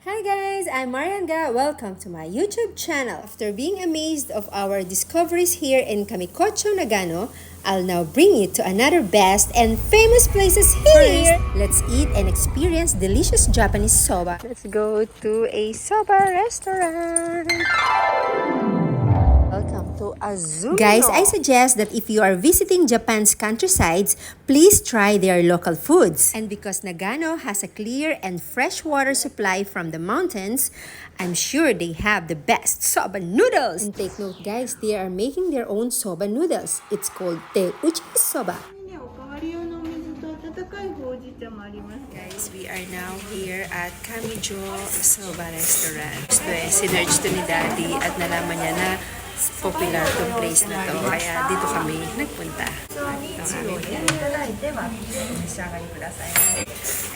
Hi guys, I'm Marianga. Welcome to my YouTube channel. After being amazed of our discoveries here in Kamikocho, Nagano, I'll now bring you to another best and famous places here. First, let's eat and experience delicious Japanese soba. Let's go to a soba restaurant. Welcome to Azumino. Guys, I suggest that if you are visiting Japan's countrysides, please try their local foods. And because Nagano has a clear and fresh water supply from the mountains, I'm sure they have the best soba noodles. And take note guys, they are making their own soba noodles. It's called Teuchi soba. Guys, we are now here at Kamijo Soba Restaurant. Sinerge to ni Daddy at nalaman niya na popular tong place na to. Kaya dito kami nagpunta.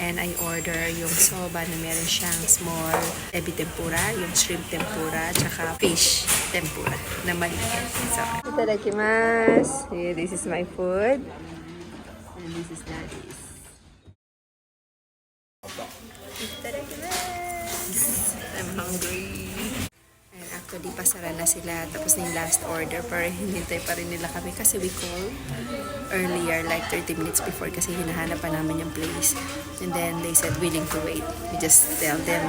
And I order yung soba na meron siyang small ebi tempura, yung shrimp tempura, tsaka fish tempura na maliit. So, itadakimasu. Yeah, this is my food. And this is Daddy's. I'm hungry. And actually, pasara na sila. Tapos na yung last order. Pero hinintay pa rin nila kami kasi we called earlier, like 30 minutes before kasi hinahanap pa namin yung place. And then they said willing to wait. We just tell them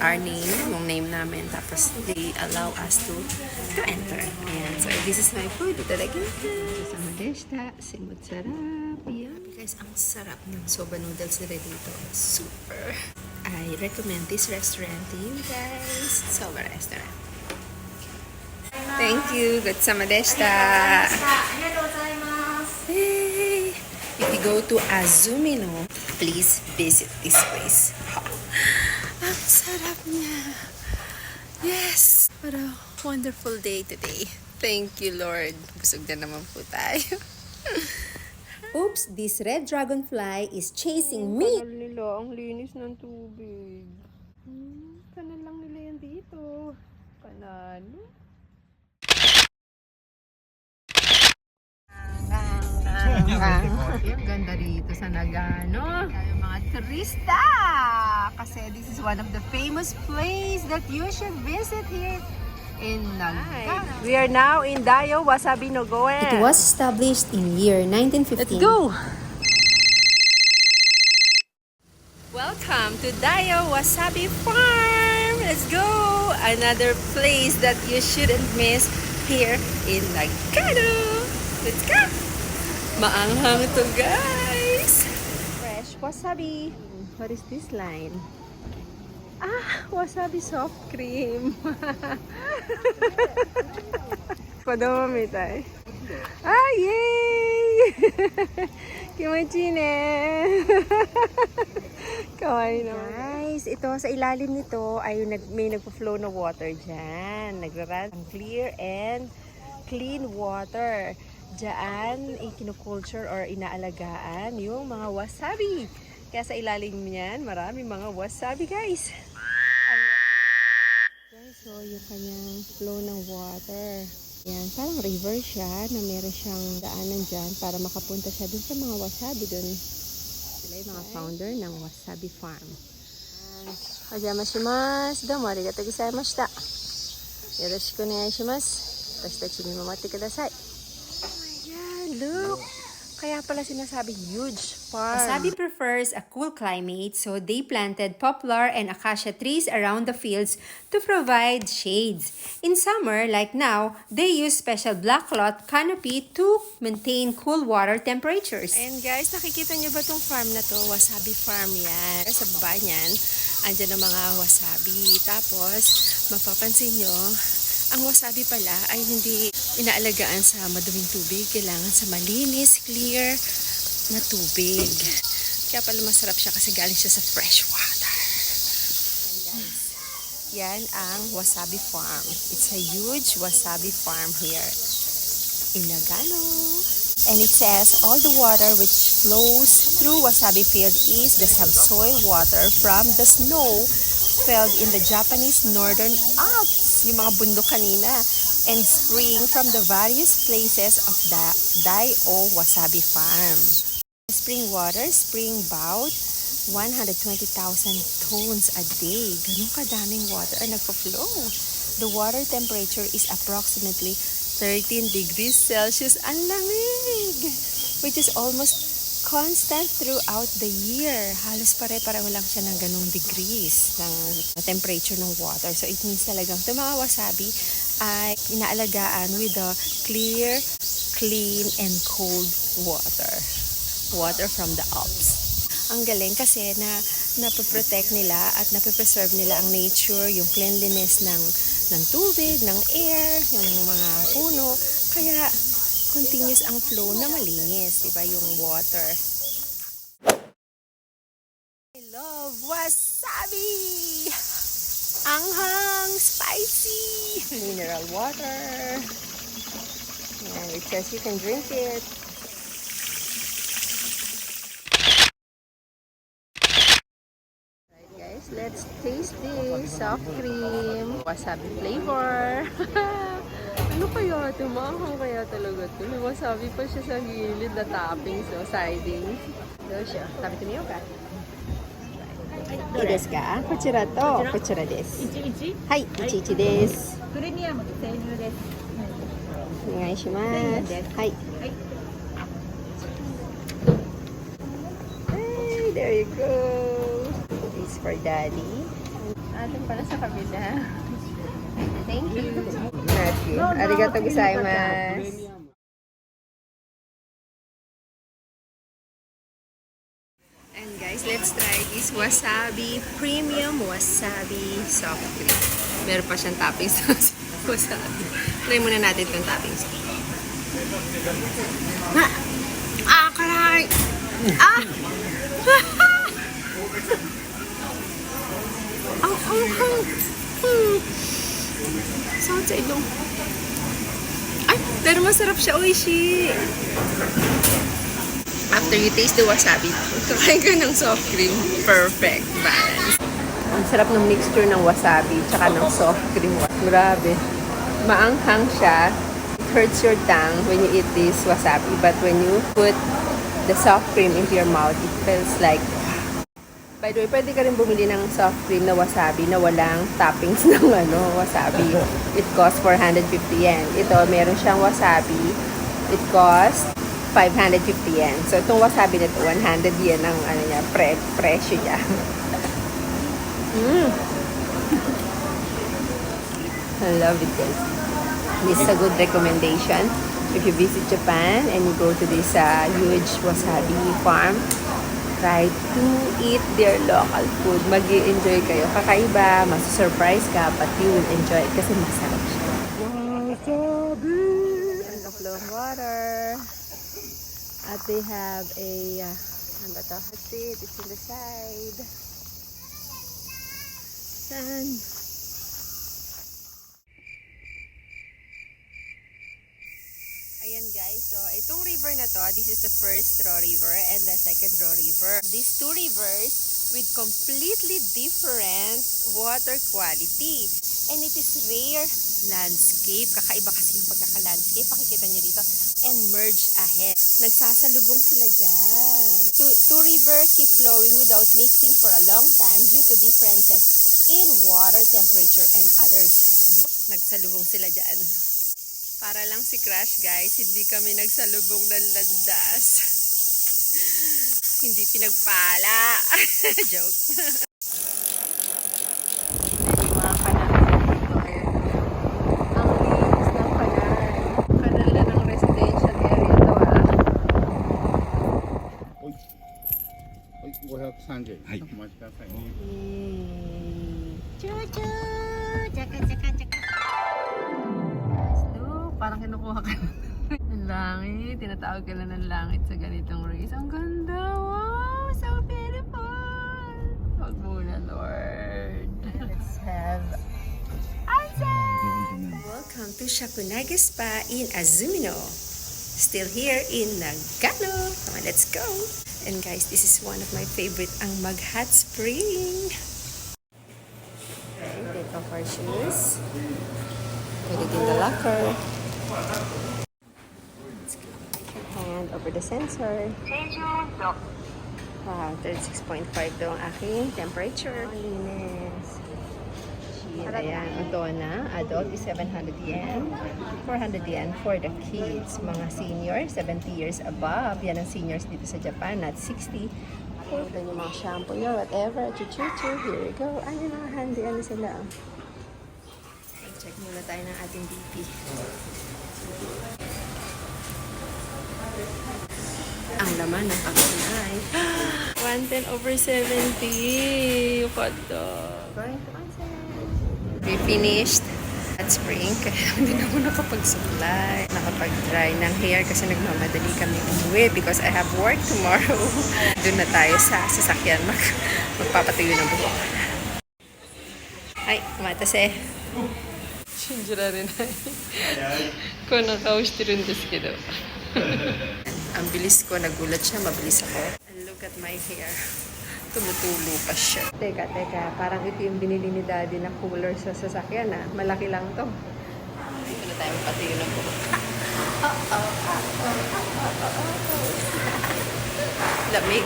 our name, yung name namin. Tapos they allow us to enter. Ayan. So this is my food. Ito lagi. Sama deshita. Simut sarap. Ayan. Guys, ang sarap ng soba noodles nila dito. Super. I recommend this restaurant to you guys. Soba restaurant. Thank you. Gotsama deshita. Hey. If you go to Azumino, please visit this place. Ang sarap niya. Yes. What a wonderful day today. Thank you, Lord. Busog na naman po tayo. Oops, this red dragonfly is chasing me. Kanal nila, ang linis ng tubig. Kanal lang nila yan dito. Kanal. Ang ganda rito sa Nagano. Yung mga turista. Kasi this is one of the famous place that you should visit here in Nagano. We are now in Dayo Wasabi Nogoen. It was established in year 1915. Let's go! Welcome to Dayo Wasabi Farm! Let's go! Another place that you shouldn't miss here in Nagano. Let's go! Maanghang to guys! Fresh wasabi. What is this line? Wasabi soft cream. Kodomo mitai. Yay! Kimachi ne. Kawaii naman. Guys, ito sa ilalim nito ay may nagpo-flow na water dyan. Nagra-run ang clear and clean water. Diyan, kinukulture or inaalagaan yung mga wasabi. Kaya sa ilalim niyan, marami mga wasabi guys. So, yung kanyang flow ng water. Yan, parang river siya na meron siyang daanan dyan para makapunta siya dun sa mga wasabi dun. Sila yung mga founder ng Wasabi Farm. Ojamashimasu. Domo arigatou gozaimashita. Yoroshiku onegaishimasu. Watashi ni mamate kudasai. Look! Kaya pala sinasabi huge farm. Wasabi prefers a cool climate, so they planted poplar and acacia trees around the fields to provide shades. In summer, like now, they use special black cloth canopy to maintain cool water temperatures. And guys, nakikita niyo ba tong farm na to? Wasabi farm yan. Sa baba niyan, andyan ang mga wasabi. Tapos, mapapansin nyo, ang wasabi pala ay hindi inaalagaan sa maduming tubig. Kailangan sa malinis, clear na tubig. Kaya pala masarap siya kasi galing siya sa fresh water. And guys, yan ang Wasabi Farm. It's a huge wasabi farm here in Nagano. And it says all the water which flows through wasabi field is the subsoil water from the snow fell in the Japanese Northern Alps, yung mga bundok kanina, and spring from the various places of the Dayo Wasabi Farm. Spring water, spring bout, 120,000 tons a day. Ganun kadaming water ang nagpa-flow. The water temperature is approximately 13 degrees Celsius. Ang lamig! Which is almost constant throughout the year. Halos pare-pareho lang siya ng ganung degrees ng temperature ng water. So it means talagang itong mga wasabi ay inaalagaan with the clear, clean, and cold water. Water from the Alps. Ang galing kasi na napoprotect nila at napopreserve nila ang nature, yung cleanliness ng tubig, ng air, yung mga puno. Kaya continuous ang flow na malinis, diba, yung water. I love wasabi! Anghang, spicy, mineral water. And it says you can drink it. Right guys, let's taste this soft cream. Wasabi flavor. Ano kaya ito? Maanghang kaya talaga ito. May wasabi pa siya sa gilid na toppings o sidings. Ito siya. Sabi ko niyo ka? いいですかこちらとこちらです。はい、11です。プレミアムで生乳です。お願いします。はい。Hey, there you go. This is for daddy. Atin pala sa kabila. Thank you. Thank you. Arigatou gozaimasu. And guys, let's try this wasabi, premium wasabi soft cream. Meron pa siyang toppings sa wasabi. Try muna natin itong toppings. Karay! Sakit sa ilong. Ay, pero masarap siya, oishi. After you taste the wasabi, kakain ka ng soft cream. Perfect balance. Ang sarap ng mixture ng wasabi tsaka ng soft cream. Grabe. Maanghang siya. It hurts your tongue when you eat this wasabi. But when you put the soft cream into your mouth, it feels like... By the way, pwede ka rin bumili ng soft cream na wasabi na walang toppings ng wasabi. It costs 450 yen. Ito, meron siyang wasabi. It costs 550 yen. So, itong wasabi na ito, 100 yen ang niya, presyo niya. I love it, guys. This is a good recommendation. If you visit Japan and you go to this huge wasabi farm, try to eat their local food. Mag-i-enjoy kayo. Kakaiba, masu-surprise ka, but you will enjoy it kasi masarap siya. Wasabi! And the flow of water. At they have a, ano ba ito? Let's see it. It's on the side. Saan? Ayan guys, so itong river na to, this is the first raw river and the second raw river. These two rivers with completely different water quality. And it is rare landscape. Kakaiba kasi yung pagkaka-landscape. Pakikita nyo dito. And merge ahead. Nagsasalubong sila dyan. Two river keep flowing without mixing for a long time due to differences in water temperature and others. Ayan. Nagsalubong sila dyan. Para lang si Crush guys, hindi kami nagsalubong ng landas. Hindi pinagpala. Joke. Parang kinukuha ka ng langit. Tinatawag ka lang ng langit sa ganitong race. Ang ganda! Wow! So beautiful! Huwag muna, Lord. Let's have onsen! Welcome to Shakunaga Spa in Azumino. Still here in Nagano. Come on, let's go! And guys, this is one of my favorite, ang Mag-Hot Spring. Okay, take off our shoes. Put it in the locker. Let's go. Hand over the sensor. Wow, 36.5 daw ang aking temperature. Linis. Sheet, ayan. Otona, adult is 700 yen. 400 yen for the kids. Mga senior, 70 years above. Yan ang seniors dito sa Japan, not 60. Ito yung mga shampoo nyo, whatever. Chuchuchu, here you go. Ano na, handy, ano sila. Check muna tayo ng ating BP. Ang laman ng kakon ay 110/70. Hot dog. going to onsen. We finished at spring kaya hindi na ako nakapag-supply, nakapag-dry ng hair kasi nagmamadali kami umuwi because I have work tomorrow. Doon na tayo sa sasakyan magpapatuyo ng buhok. Ay, matase. 信じられない。こんな顔してるんですけど。 Ang bilis ko, nagulat siya, mabilis ako. And look at my hair. Tumutulo pa siya. Teka, parang ito yung binili ni Daddy na cooler sa sasakyan ah. Malaki lang to. Dito na tayo pati ng buhok. Lamig.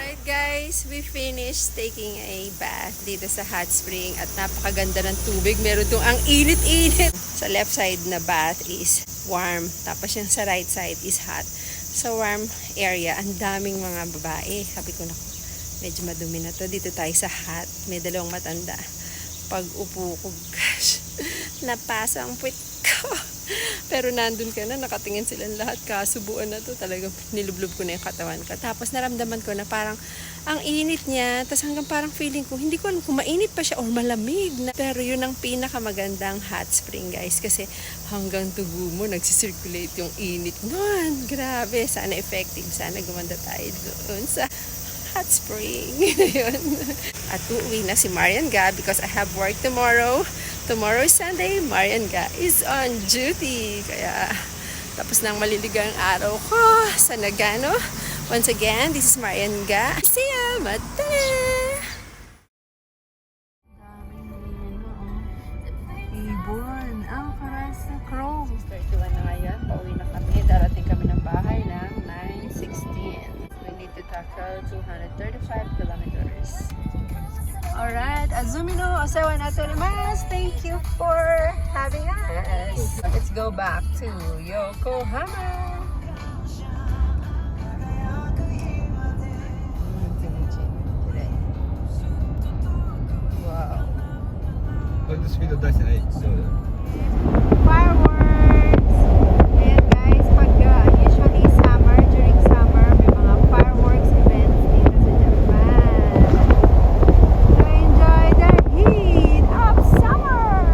Alright guys, we finished taking a bath dito sa hot spring at napakaganda ng tubig. Meron itong ang init-init. Sa left side na bath is warm. Tapos yung sa right side is hot. Sa warm area, ang daming mga babae. Sabi ko, naku, medyo madumi na to. Dito tayo sa hot. May dalawang matanda. Pag upo ko, gosh, napasa ang puwit ko. Pero nandun ka na, nakatingin silang lahat. Kasubuan na to. Talagang nilublob ko na yung katawan ko. Tapos naramdaman ko na parang ang init niya. Tapos hanggang parang feeling ko, hindi ko alam kung mainit pa siya or malamig na. Pero yun ang pinakamagandang hot spring guys. Kasi hanggang tugo mo, nagsisirculate yung init nun. Grabe, sana effective. Sana gumanda tayo doon sa hot spring. Yun. At uuwi na si Marian Ga because I have work tomorrow. Tomorrow is Sunday. Marian Ga is on duty. Kaya tapos nang maliligang araw ko sa Nagano. Once again, this is Marian Ga. See ya! Matana! Ibon. Ang karasa crow. 31 na ngayon. Pauwi na kami. Darating kami ng bahay ng 9:16. We need to tackle 235 kilometers. Alright, Azumino Osewa Natorimasu. Thank you for having us. Let's go back to Yokohama. Wow. これでスピード出してない。そうだよ。 Fireworks! Ayan guys, pag usually summer, during summer, may mga fireworks events dito sa Japan. So enjoy the heat of summer!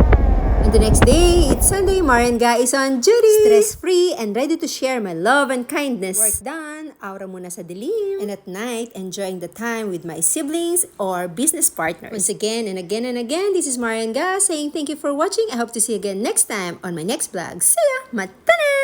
And the next day, it's Sunday. Marian Ga is on duty. Stress-free and ready to share my love and kindness. Work done. Aura muna sa dilim. And at night, enjoying the time with my siblings or business partners. Once again and again and again, this is Marian Ga saying thank you for watching. I hope to see you again next time on my next vlog. See ya! Matana!